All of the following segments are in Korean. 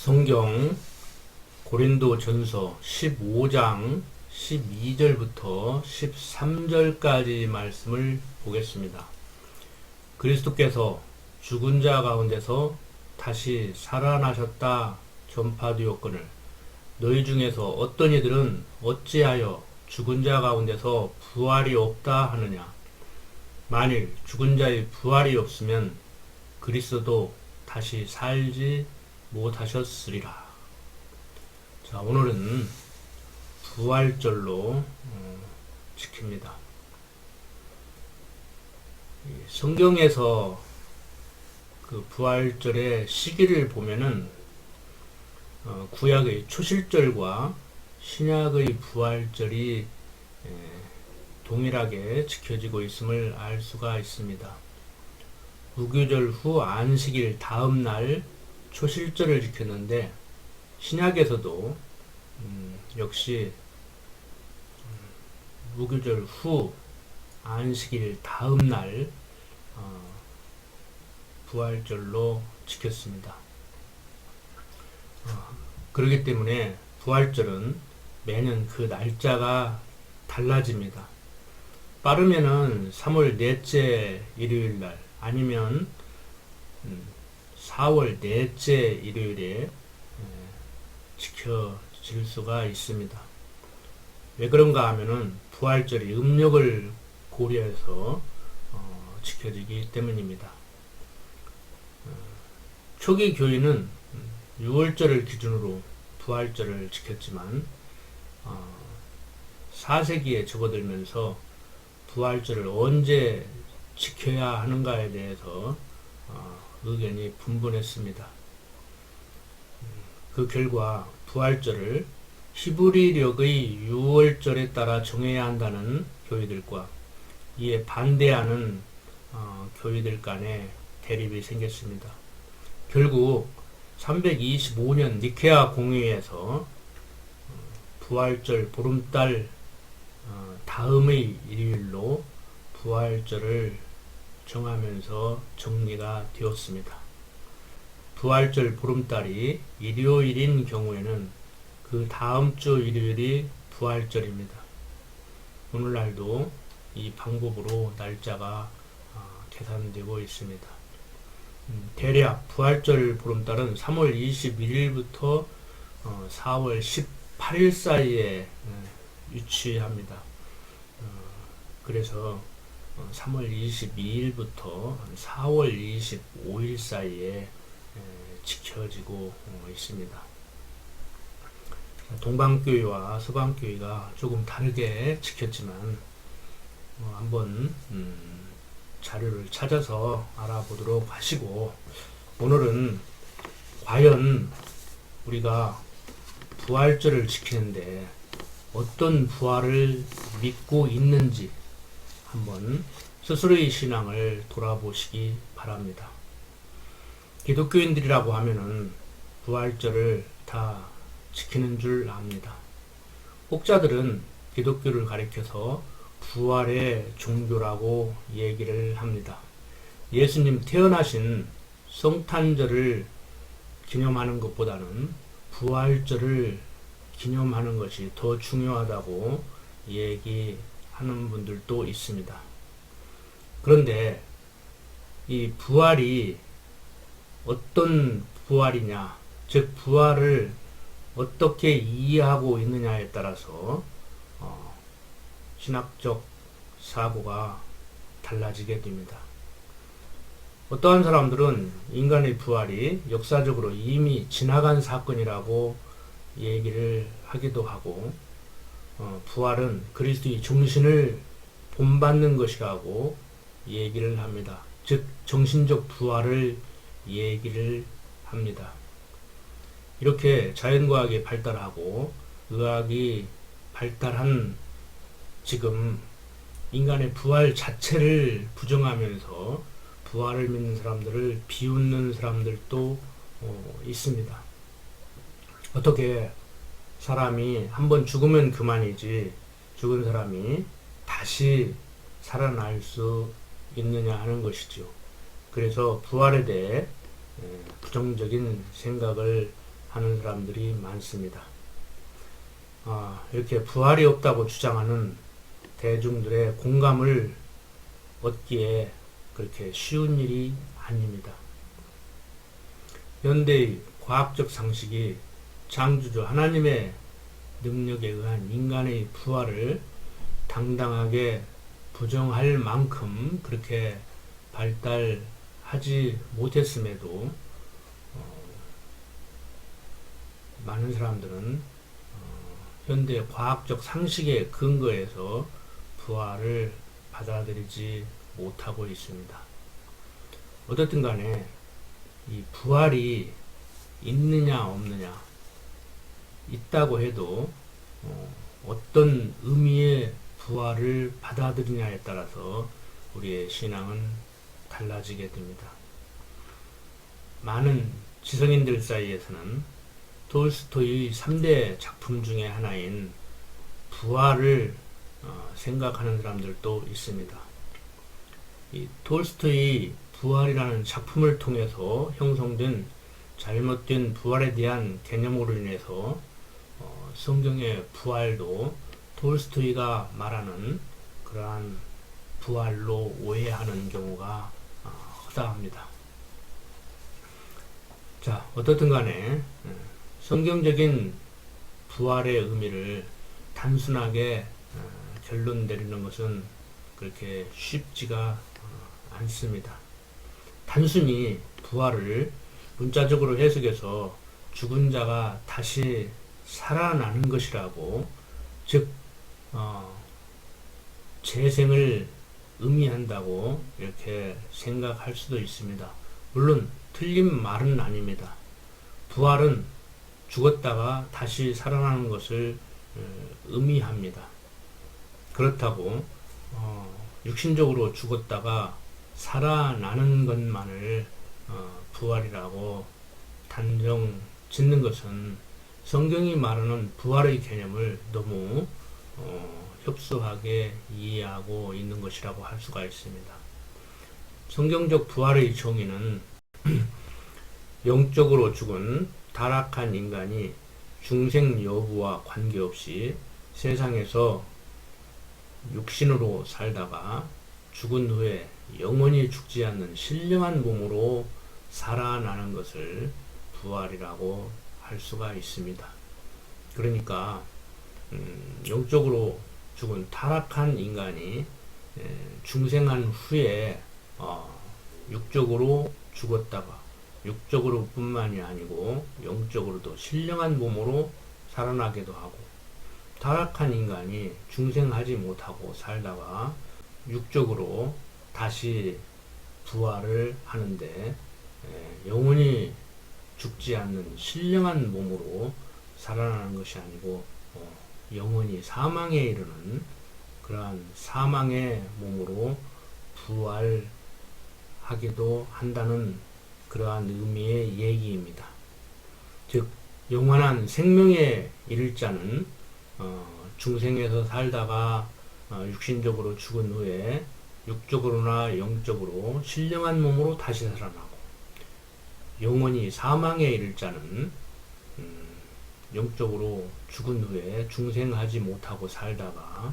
성경 고린도전서 15장 12절부터 13절까지 말씀을 보겠습니다. 그리스도께서 죽은 자 가운데서 다시 살아나셨다 전파되었거늘 너희 중에서 어떤 이들은 어찌하여 죽은 자 가운데서 부활이 없다 하느냐. 만일 죽은 자의 부활이 없으면 그리스도도 다시 살지 못하셨으리라. 자, 오늘은 부활절로 지킵니다. 성경에서 그 부활절의 시기를 보면은 구약의 초실절과 신약의 부활절이 동일하게 지켜지고 있음을 알 수가 있습니다. 무교절 후 안식일 다음 날 초실절을 지켰는데 신약에서도 역시 무교절 후 안식일 다음 날 부활절로 지켰습니다. 그렇기 때문에 부활절은 매년 그 날짜가 달라집니다. 빠르면은 3월 넷째 일요일날 아니면 4월 넷째 일요일에 지켜질 수가 있습니다. 왜 그런가 하면은 부활절이 음력을 고려해서 지켜지기 때문입니다. 초기 교인은 6월절을 기준으로 부활절을 지켰지만 4세기에 접어들면서 부활절을 언제 지켜야 하는가에 대해서 의견이 분분했습니다. 그 결과 부활절을 히브리력의 6월절에 따라 정해야 한다는 교회들과 이에 반대하는 교회들 간에 대립이 생겼습니다. 결국 325년 니케아 공의회에서 부활절 보름달 다음의 일요일로 부활절을 정하면서 정리가 되었습니다. 부활절 보름달이 일요일인 경우에는 그 다음 주 일요일이 부활절입니다. 오늘날도 이 방법으로 날짜가 계산되고 있습니다. 대략 부활절 보름달은 3월 21일부터 4월 18일 사이에 위치합니다. 그래서 3월 22일부터 4월 25일 사이에 지켜지고 있습니다. 동방교회와 서방교회가 조금 다르게 지켰지만 한번 자료를 찾아서 알아보도록 하시고, 오늘은 과연 우리가 부활절을 지키는데 어떤 부활을 믿고 있는지 한번 스스로의 신앙을 돌아보시기 바랍니다. 기독교인들이라고 하면은 부활절을 다 지키는 줄 압니다. 혹자들은 기독교를 가리켜서 부활의 종교라고 얘기를 합니다. 예수님 태어나신 성탄절을 기념하는 것보다는 부활절을 기념하는 것이 더 중요하다고 얘기하는 분들도 있습니다. 그런데 이 부활이 어떤 부활이냐, 즉 부활을 어떻게 이해하고 있느냐에 따라서 신학적 사고가 달라지게 됩니다. 어떠한 사람들은 인간의 부활이 역사적으로 이미 지나간 사건이라고 얘기를 하기도 하고, 부활은 그리스도의 정신을 본받는 것이라고 얘기를 합니다. 즉 정신적 부활을 얘기를 합니다. 이렇게 자연과학이 발달하고 의학이 발달한 지금 인간의 부활 자체를 부정하면서 부활을 믿는 사람들을 비웃는 사람들도 있습니다. 어떻게 사람이 한번 죽으면 그만이지 죽은 사람이 다시 살아날 수 있느냐 하는 것이죠. 그래서 부활에 대해 부정적인 생각을 하는 사람들이 많습니다. 이렇게 부활이 없다고 주장하는 대중들의 공감을 얻기에 그렇게 쉬운 일이 아닙니다. 현대의 과학적 상식이 창조주 하나님의 능력에 의한 인간의 부활을 당당하게 부정할 만큼 그렇게 발달하지 못했음에도 많은 사람들은 현대 과학적 상식에 근거해서 부활을 받아들이지 못하고 있습니다. 어떻든 간에 이 부활이 있느냐 없느냐, 있다고 해도 어떤 의미의 부활을 받아들이냐에 따라서 우리의 신앙은 달라지게 됩니다. 많은 지성인들 사이에서는 톨스토이의 3대 작품 중에 하나인 부활을 생각하는 사람들도 있습니다. 이 톨스토이의 부활이라는 작품을 통해서 형성된 잘못된 부활에 대한 개념으로 인해서 성경의 부활도 톨스토이가 말하는 그러한 부활로 오해하는 경우가 허다합니다. 자, 어떻든 간에 성경적인 부활의 의미를 단순하게 결론 내리는 것은 그렇게 쉽지가 않습니다. 단순히 부활을 문자적으로 해석해서 죽은 자가 다시 살아나는 것이라고, 즉 재생을 의미한다고 이렇게 생각할 수도 있습니다. 물론 틀린 말은 아닙니다. 부활은 죽었다가 다시 살아나는 것을 의미합니다. 그렇다고 육신적으로 죽었다가 살아나는 것만을 부활이라고 단정 짓는 것은 성경이 말하는 부활의 개념을 너무 협소하게 이해하고 있는 것이라고 할 수가 있습니다. 성경적 부활의 정의는 영적으로 죽은 타락한 인간이 중생 여부와 관계없이 세상에서 육신으로 살다가 죽은 후에 영원히 죽지 않는 신령한 몸으로 살아나는 것을 부활이라고 할 수가 있습니다. 그러니까 영적으로 죽은 타락한 인간이 중생한 후에 육적으로 죽었다가 육적으로 뿐만이 아니고 영적으로도 신령한 몸으로 살아나기도 하고, 타락한 인간이 중생하지 못하고 살다가 육적으로 다시 부활을 하는데 영원히 죽지 않는 신령한 몸으로 살아나는 것이 아니고 영원히 사망에 이르는 그러한 사망의 몸으로 부활하기도 한다는 그러한 의미의 얘기입니다. 즉 영원한 생명에 이를 자는 중생에서 살다가 육신적으로 죽은 후에 육적으로나 영적으로 신령한 몸으로 다시 살아나고, 영원히 사망에 이를 자는 영적으로 죽은 후에 중생하지 못하고 살다가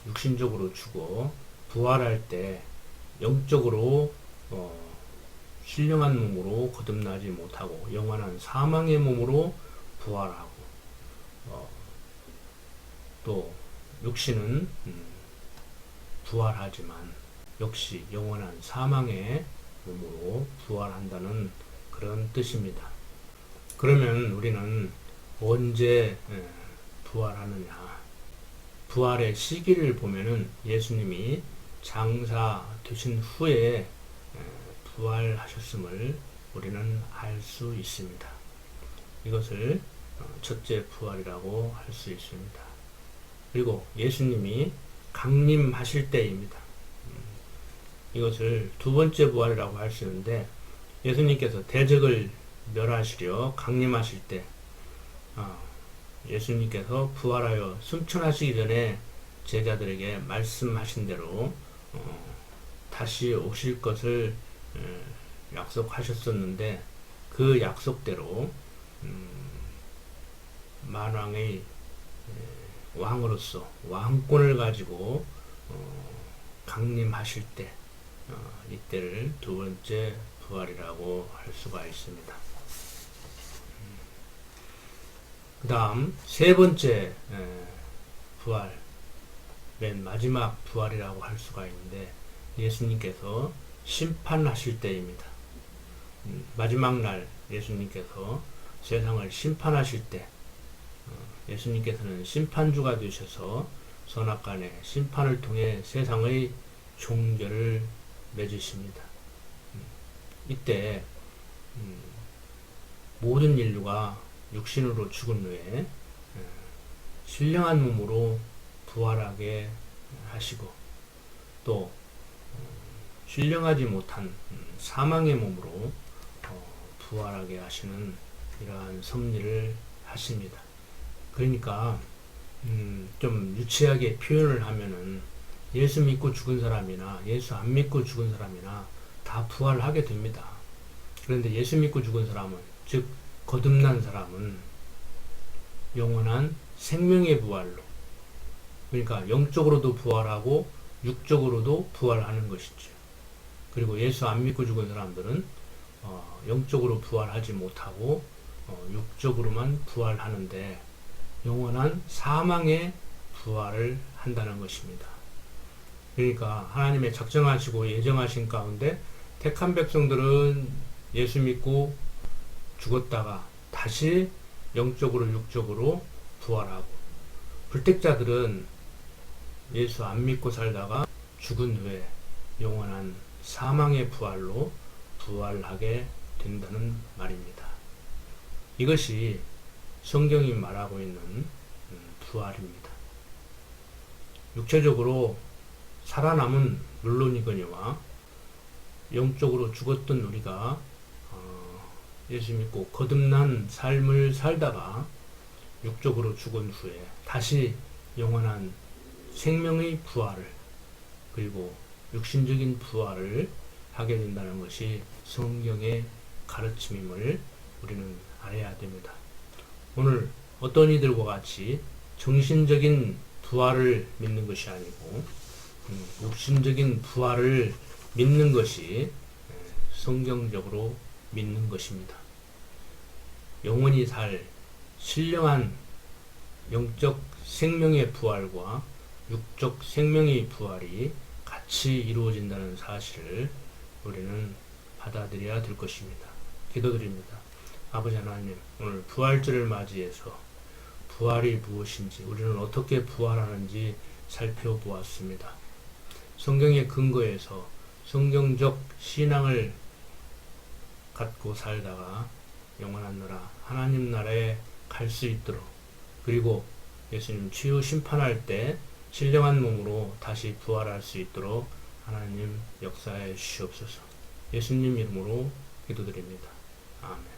육신적으로 죽어 부활할 때 영적으로 신령한 몸으로 거듭나지 못하고 영원한 사망의 몸으로 부활하고, 또 육신은 부활하지만 역시 영원한 사망의 몸으로 부활한다는 그런 뜻입니다. 그러면 우리는 언제 부활하느냐? 부활의 시기를 보면은 예수님이 장사 되신 후에 부활하셨음을 우리는 알 수 있습니다. 이것을 첫째 부활이라고 할 수 있습니다. 그리고 예수님이 강림하실 때입니다. 이것을 두 번째 부활이라고 할 수 있는데, 예수님께서 대적을 멸하시려 강림하실 때 예수님께서 부활하여 승천하시기 전에 제자들에게 말씀하신 대로 다시 오실 것을 약속하셨었는데, 그 약속대로 만왕의 왕으로서 왕권을 가지고 강림하실 때, 이때를 두 번째 부활이라고 할 수가 있습니다. 그 다음 세 번째 부활, 맨 마지막 부활이라고 할 수가 있는데, 예수님께서 심판하실 때입니다. 마지막 날 예수님께서 세상을 심판하실 때, 예수님께서는 심판주가 되셔서 선악간의 심판을 통해 세상의 종결을 맺으십니다. 이때 모든 인류가 육신으로 죽은 후에 신령한 몸으로 부활하게 하시고, 또 신령하지 못한 사망의 몸으로 부활하게 하시는 이러한 섭리를 하십니다. 그러니까 좀 유치하게 표현을 하면은 예수 믿고 죽은 사람이나 예수 안 믿고 죽은 사람이나 다 부활하게 됩니다. 그런데 예수 믿고 죽은 사람은, 즉 거듭난 사람은 영원한 생명의 부활로, 그러니까 영적으로도 부활하고 육적으로도 부활하는 것이죠. 그리고 예수 안 믿고 죽은 사람들은 영적으로 부활하지 못하고 육적으로만 부활하는데 영원한 사망의 부활을 한다는 것입니다. 그러니까 하나님의 작정하시고 예정하신 가운데 택한 백성들은 예수 믿고 죽었다가 다시 영적으로 육적으로 부활하고, 불택자들은 예수 안 믿고 살다가 죽은 후에 영원한 사망의 부활로 부활하게 된다는 말입니다. 이것이 성경이 말하고 있는 부활입니다. 육체적으로 살아남은 물론이거니와 영적으로 죽었던 우리가 예수 믿고 거듭난 삶을 살다가 육적으로 죽은 후에 다시 영원한 생명의 부활을, 그리고 육신적인 부활을 하게 된다는 것이 성경의 가르침임을 우리는 알아야 됩니다. 오늘 어떤 이들과 같이 정신적인 부활을 믿는 것이 아니고 육신적인 부활을 믿는 것이 성경적으로 믿는 것입니다. 영원히 살 신령한 영적 생명의 부활과 육적 생명의 부활이 같이 이루어진다는 사실을 우리는 받아들여야 될 것입니다. 기도드립니다. 아버지 하나님, 오늘 부활절을 맞이해서 부활이 무엇인지, 우리는 어떻게 부활하는지 살펴보았습니다. 성경의 근거에서 성경적 신앙을 갖고 살다가 영원한 나라, 하나님 나라에 갈 수 있도록, 그리고 예수님 치유 심판할 때 신령한 몸으로 다시 부활할 수 있도록 하나님 역사해 주시옵소서. 예수님 이름으로 기도드립니다. 아멘.